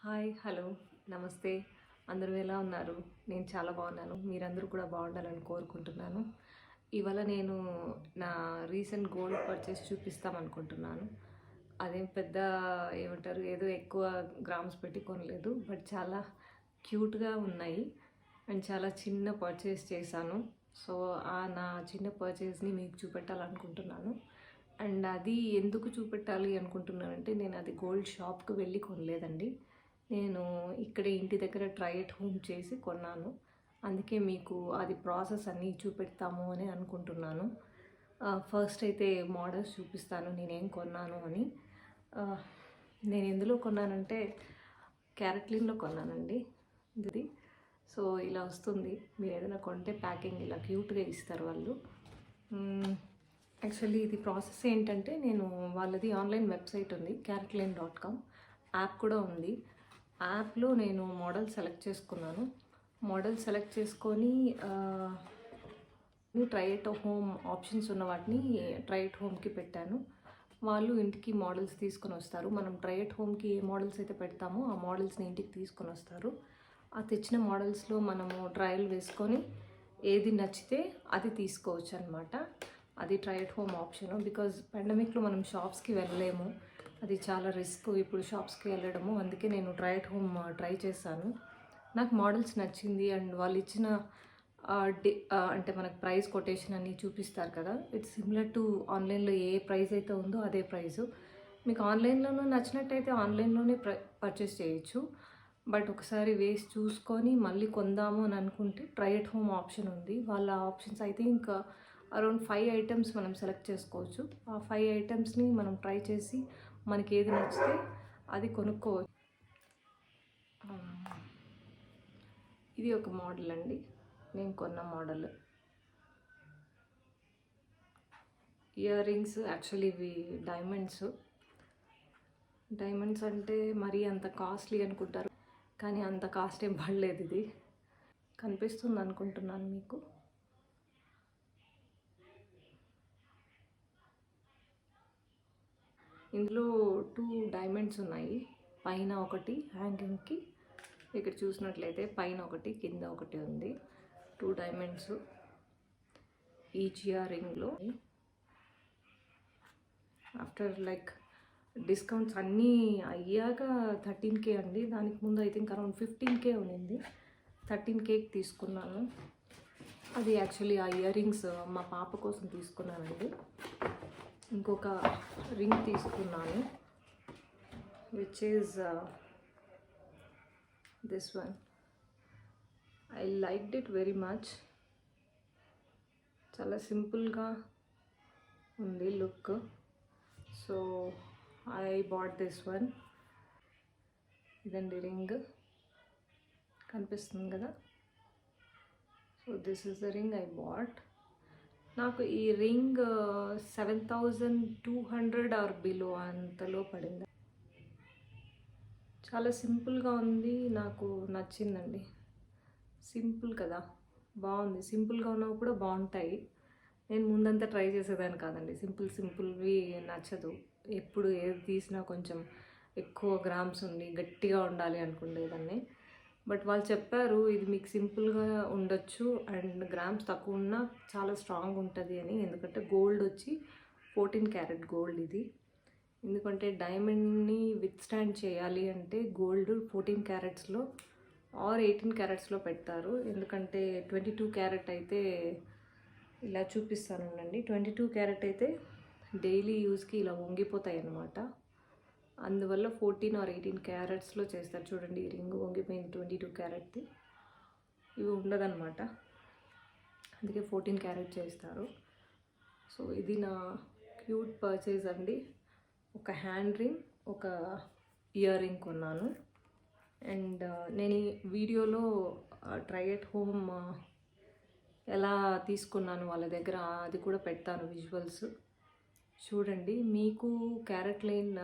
Hi, hello, నమస్తే. అందరూ ఎలా ఉన్నారు? నేను చాలా బాగున్నాను. మీరందరూ కూడా బాగుండాలని కోరుకుంటున్నాను. ఇవాళ నేను నా రీసెంట్ గోల్డ్ పర్చేస్ చూపిస్తామనుకుంటున్నాను. అదేం పెద్ద ఏమంటారు ఏదో ఎక్కువ గ్రామ్స్ పెట్టి కొనలేదు. బట్ చాలా క్యూట్‌గా ఉన్నాయి. అండ్ చాలా చిన్న పర్చేస్ చేశాను. సో, నా చిన్న పర్చేస్‌ని మీకు చూపెట్టాలనుకుంటున్నాను. అండ్ అది ఎందుకు చూపెట్టాలి అనుకుంటున్నానంటే, నేను అది గోల్డ్ షాప్‌కి వెళ్ళి కొనలేదండి. నేను ఇక్కడే ఇంటి దగ్గర ట్రై ఎట్ హోమ్ చేసి కొన్నాను. అందుకే మీకు అది ప్రాసెస్ అన్నీ చూపెడతాము అని అనుకుంటున్నాను. ఫస్ట్ అయితే మోడల్స్ చూపిస్తాను నేనేం కొన్నాను అని. నేను ఎందులో కొన్నానంటే క్యారెట్‌లిన్‌లో కొన్నానండి ఇది. సో, ఇలా వస్తుంది. మీరు ఏదైనా కొంటే ప్యాకింగ్ ఇలా క్యూట్‌గా ఇస్తారు వాళ్ళు. యాక్చువల్లీ ఇది ప్రాసెస్ ఏంటంటే, నేను వాళ్ళది ఆన్లైన్ వెబ్సైట్ ఉంది, carrotline.com. యాప్ కూడా ఉంది. యాప్లో నేను మోడల్ సెలెక్ట్ చేసుకున్నాను. మోడల్ సెలెక్ట్ చేసుకొని ట్రై ఎట్ హోమ్ ఆప్షన్స్ ఉన్న వాటిని ట్రై ఎట్ హోమ్కి పెట్టాను. వాళ్ళు ఇంటికి మోడల్స్ తీసుకొని వస్తారు. మనం ట్రై ఎట్ హోమ్కి ఏ మోడల్స్ అయితే పెడతామో ఆ మోడల్స్ని ఇంటికి తీసుకొని వస్తారు. ఆ తెచ్చిన మోడల్స్లో మనము ట్రయల్ వేసుకొని ఏది నచ్చితే అది తీసుకోవచ్చు అనమాట. అది try at home option. Because పాండమిక్లో మనం షాప్స్కి వెళ్ళలేము, అది చాలా రిస్క్ ఇప్పుడు షాప్స్కి వెళ్ళడము. అందుకే నేను ట్రై ఎట్ హోమ్ ట్రై చేశాను. నాకు మోడల్స్ నచ్చింది. అండ్ వాళ్ళు ఇచ్చిన అంటే మనకు ప్రైస్ కొటేషన్ అని చూపిస్తారు కదా, ఇట్స్ సిమిలర్ టు ఆన్లైన్లో ఏ ప్రైస్ అయితే ఉందో అదే ప్రైసు. మీకు ఆన్లైన్లోనూ నచ్చినట్టయితే ఆన్లైన్లోనే పర్చేస్ చేయొచ్చు. బట్ ఒకసారి వేసి చూసుకొని మళ్ళీ కొందాము అని అనుకుంటే ట్రై ఎట్ హోమ్ ఆప్షన్ ఉంది. వాళ్ళ ఆప్షన్స్ అయితే ఇంకా అరౌండ్ 5 ఐటమ్స్ మనం సెలెక్ట్ చేసుకోవచ్చు. ఆ 5 ఐటమ్స్ని మనం ట్రై చేసి మనకి ఏది నచ్చితే అది కొనుక్కోవచ్చు. ఇది ఒక మోడల్ అండి, నేను కొన్న మోడల్. ఇయర్ రింగ్స్ యాక్చువల్లీ ఇవి డైమండ్స్ అంటే మరీ అంత కాస్ట్లీ అనుకుంటారు, కానీ అంత కాస్ట్ ఏం పడలేదు. ఇది కనిపిస్తుంది అనుకుంటున్నాను మీకు. ఇందులో 2 డైమండ్స్ ఉన్నాయి. పైన ఒకటి హ్యాంగింగ్కి, ఇక్కడ చూసినట్లయితే పైన ఒకటి కింద ఒకటి ఉంది. 2 డైమండ్స్ ఈచ్ ఇయర్ రింగ్లో. ఆఫ్టర్ లైక్ డిస్కౌంట్స్ అన్నీ అయ్యాక 13K అండి. దానికి ముందు ఐ థింక్ అరౌండ్ 15K ఉండింది. 13Kకి తీసుకున్నాను. అది యాక్చువల్లీ ఆ ఇయర్ రింగ్స్ మా పాప కోసం తీసుకున్నానండి. ఇంకొక రింగ్ తీసుకున్నాను, which is this one. I liked it very much. చాలా సింపుల్గా ఉంది look. So I bought this one. ఇదండి రింగ్, కనిపిస్తుంది కదా. So this is the ring I bought. నాకు ఈ రింగ్ 7,200 ఆర్ బిలో అంతలో పడింది. చాలా సింపుల్గా ఉంది, నాకు నచ్చిందండి. సింపుల్ కదా, బాగుంది. సింపుల్గా ఉన్నవి కూడా బాగుంటాయి. నేను ముందంతా ట్రై చేసేదాన్ని కాదండి, సింపుల్వి నచ్చదు. ఎప్పుడు ఏది తీసినా కొంచెం ఎక్కువ గ్రామ్స్ ఉండి గట్టిగా ఉండాలి అనుకునేదాన్ని. బట్ వాళ్ళు చెప్పారు ఇది మీకు సింపుల్గా ఉండొచ్చు అండ్ గ్రామ్స్ తక్కువ ఉన్నా చాలా స్ట్రాంగ్ ఉంటుంది అని. ఎందుకంటే గోల్డ్ వచ్చి 14 క్యారెట్ గోల్డ్ ఇది. ఎందుకంటే డైమండ్ని విత్స్టాండ్ చేయాలి అంటే గోల్డ్ 14 క్యారెట్స్లో ఆర్ 18 క్యారెట్స్లో పెడతారు. ఎందుకంటే 22 క్యారెట్ అయితే ఇలా చూపిస్తాను ఉండండి. 22 క్యారెట్ అయితే డైలీ యూస్కి ఇలా వంగిపోతాయి అన్నమాట. అందువల్ల 14 ఆర్ 18 క్యారెట్స్లో చేస్తారు. చూడండి ఈ రింగ్ వంగిపోయింది 22 క్యారెట్ది. ఇవి ఉండదన్నమాట, అందుకే 14 క్యారెట్ చేస్తారు. సో ఇది నా క్యూట్ పర్చేజ్ అండి. ఒక హ్యాండ్ రింగ్, ఒక ఇయర్ రింగ్ కొన్నాను. అండ్ నేను ఈ వీడియోలో ట్రై ఎట్ హోమ్ ఎలా తీసుకున్నాను వాళ్ళ దగ్గర అది కూడా పెడతాను విజువల్స్ చూడండి. మీకు క్యారెట్లైన్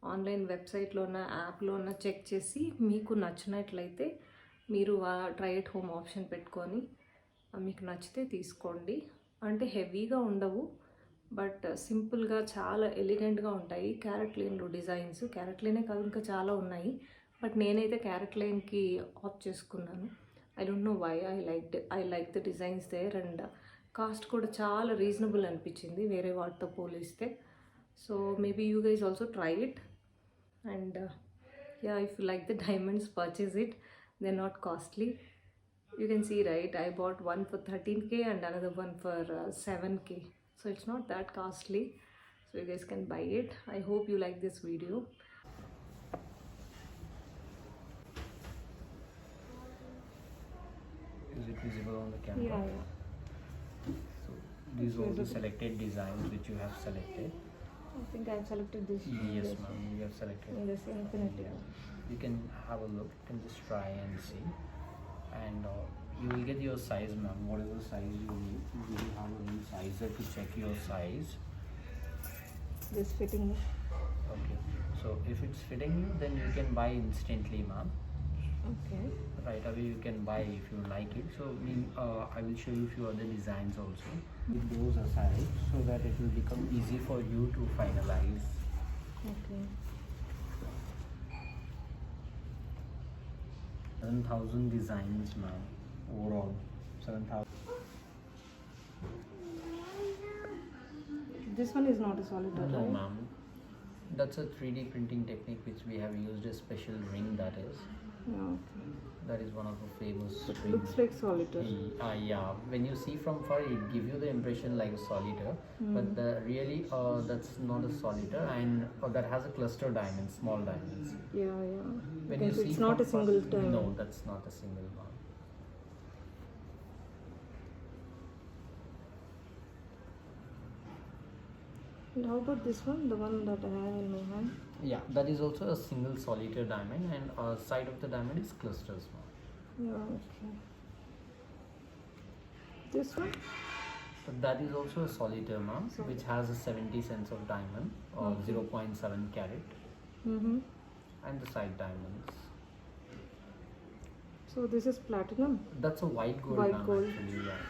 ఆన్లైన్ వెబ్సైట్లో ఉన్న యాప్లో ఉన్న చెక్ చేసి మీకు నచ్చినట్లయితే మీరు ట్రై ఎట్ హోమ్ ఆప్షన్ పెట్టుకొని మీకు నచ్చితే తీసుకోండి. అంటే హెవీగా ఉండవు, బట్ సింపుల్గా చాలా ఎలిగెంట్గా ఉంటాయి క్యారెట్లైన్లో డిజైన్స్. క్యారెట్లైనే కాదు ఇంకా చాలా ఉన్నాయి, బట్ నేనైతే క్యారెట్ లైన్కి ఆప్ట్ చేసుకున్నాను. I don't know why I like the designs there and cost కూడా చాలా రీజనబుల్ అనిపించింది వేరే వాటితో పోలిస్తే. So maybe you guys also try it and yeah, if you like the diamonds, purchase it. They're not costly. You can see, right, I bought one for 13k and another one for 7k, so it's not that costly, so you guys can buy it. I hope you like this video. Is it visible on the camera? Yeah. So these are the selected designs which you have selected. I think I've selected this. Yes, ma'am, you have selected. This infinity. You can have a look. You can just try and see, and you will get your size, ma'am. Whatever size you need, you will have a new sizer to check your size. This fitting me. Okay. So if it's fitting you, then you can buy instantly, ma'am. Okay. Right away you can buy if you like it. So I will show you few other designs also with those aside, so that it will become easy for you to finalize. Okay. 7,000 designs, ma'am. Overall 7,000. This one is not a solid, No, right? ma'am. That's a 3D printing technique which we have used a special ring, that is. Yeah, okay. That is one of the famous It rings. looks like solitaire. Yeah, when you see from far it give you the impression like a solitaire, but really that's not a solitaire, and that has a cluster diamonds, small diamonds. Yeah. When Okay, you so see it's not from a single far- diamond. No, that's not a single one. And how about this one, the one that I have in my hand? Yeah, that is also a single solitaire diamond, and side of the diamond is clusters, ma'am. Yeah, okay. This one? So that is also a solitaire, ma'am, So- which has a 70 cents of diamond or Okay. 0.7 carat, Mm-hmm. and the side diamonds. So this is platinum? That's a white gold, White ma'am, gold. actually, yeah.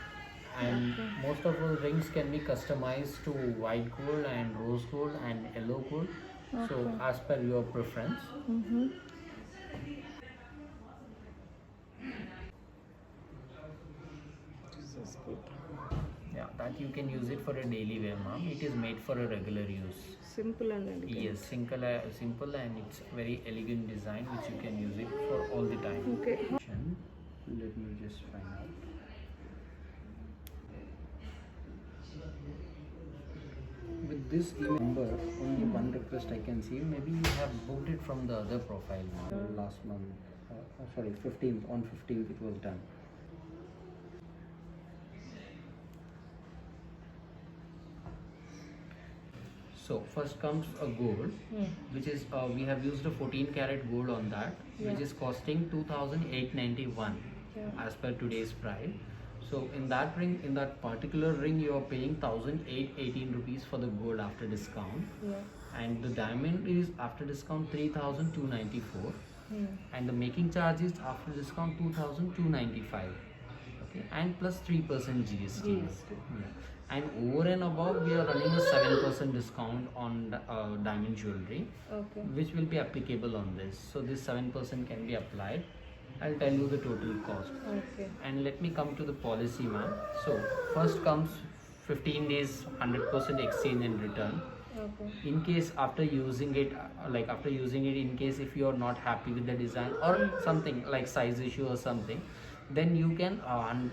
And Okay. most of our rings can be customized to white gold and rose gold and yellow gold. So Okay. as per your preference. Mm-hmm. This is good. Yeah, that you can use it for a daily wear, ma'am. It is made for a regular use. Simple and elegant. Yes, simple and it's very elegant design which you can use it for all the time. Okay. Let me just find out. With this email number, only one request I can see. Maybe you have booked it from the other profile now. Last month. Sorry, 15th. On 15th it was done. So first comes a gold, which is we have used a 14 karat gold on that, which Yeah. is costing 2,891 Yeah. as per today's price. So in that ring, in that particular ring, you are paying 1,818 rupees for the gold after discount, Yeah. and the diamond is after discount 3,294, Hmm. and the making charge is after discount 2,295. Okay, and plus 3% GST. GST. Yeah. And over and above, we are running a 7% discount on diamond jewelry, Okay. which will be applicable on this. So this 7% can be applied. I'll tell you the total cost. Okay. And let me come to the policy, ma'am. So first comes 15 days 100% exchange and return. Okay. In case after using it, in case if you are not happy with the design or something like size issue or something, then you can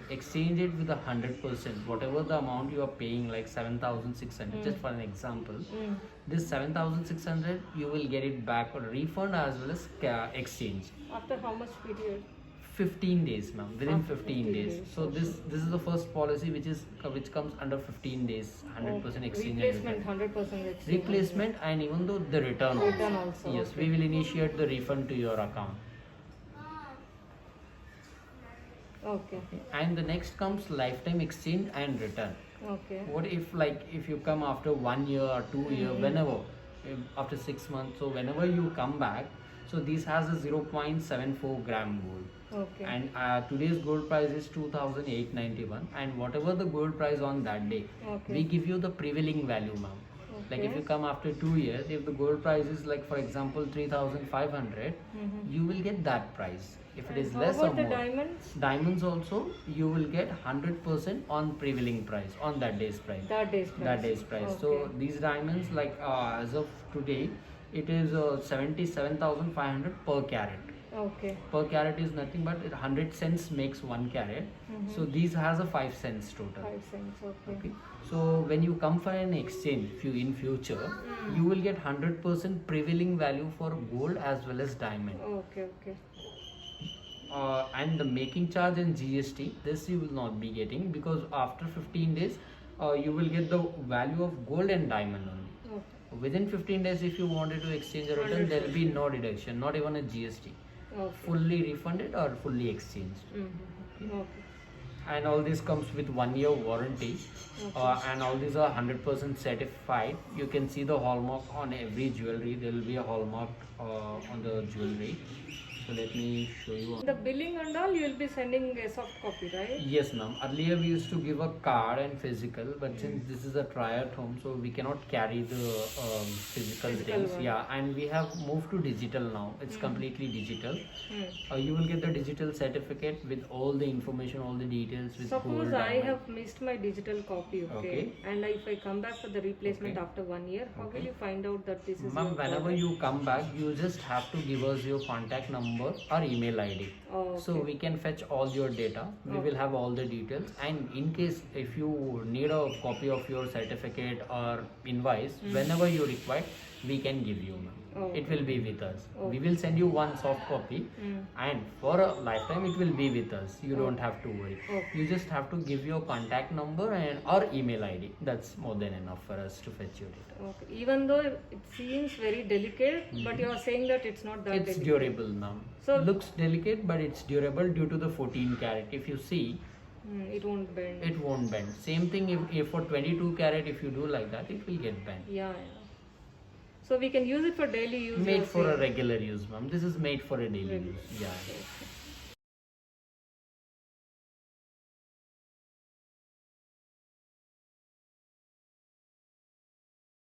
exchange it with 100%. Whatever the amount you are paying, like 7,600, just for an example, Mm. this 7,600 you will get it back or refund as well as exchange. After how much period? 15 days, ma'am. Within After 15 15 days. days, So this is the first policy which comes under 15 days, 100% exchange and Replacement, return. 100% exchange. Replacement, and even though the return Return also, Yes, okay. we will initiate the refund to your account. Okay. And the next comes lifetime exchange and return. Okay. What if you come after 1 year or 2 year, whenever, after 6 months, so whenever you come back, so this has a 0.74 gram gold. Okay. And today's gold price is 2,891, and whatever the gold price on that day, Okay. we give you the prevailing value, ma'am. Like if Okay. you come after 2 years, if the gold price is like, for example, 3,500, you will get that price. If it is How less or about the more, diamonds? diamonds also you will get 100% on prevailing price, on that day's price. That day's price. That day's price. So Okay. these diamonds, like as of today, it is 77,500 per carat. Okay. Per carat is nothing but 100 cents makes 1 carat. So these has a 5 cents total. 5 cents. Okay. Okay. So when you come for an exchange, if you in future, you will get 100% prevailing value for gold as well as diamond. Okay. Okay. And the making charge and GST, this you will not be getting, because after 15 days you will get the value of gold and diamond only. Okay. Within 15 days, if you wanted to exchange or return, there will be no deduction, not even a GST. Okay. Fully refunded or fully exchanged. Okay. And all this comes with 1 year warranty. And all these are 100% certified. You can see the hallmark on every jewelry. There will be a hallmark on the jewelry. So let me show you. The billing and all, you will be sending a soft copy, right? Yes, ma'am. Earlier we used to give a card and physical, but since this is a try at home, so we cannot carry the physical things. one. Yeah, and we have moved to digital now. It's completely digital. Hmm. You will get the digital certificate with all the information, all the details with Suppose gold. I diamond. have missed my digital copy, okay? And if I come back for the replacement Okay. after 1 year, how will Okay. you find out that this is Ma'am, your whenever product? you come back, you just have to give us your contact number or email ID. Oh, okay. So we can fetch all your data. We will have all the details. And in case if you need a copy of your certificate or invoice, whenever you require, we can give you, ma'am. Okay. It will be with us. Okay. We will send you one soft copy, and for a lifetime it will be with us. You don't have to worry. Okay. You just have to give your contact number and or email ID. That's more than enough for us to fetch your data. Okay. Even though it seems very delicate, but you are saying that it's not that It's delicate. durable, ma'am. So- Looks delicate, but it's durable due to the 14 carat. If you see, It won't bend. it won't bend. Same thing if for 22 carat, if you do like that, it will get bent. Yeah. So we can use it for daily use. Made you're for a saying. regular use, ma'am. This is made for a daily Regular. use. Yeah. Okay.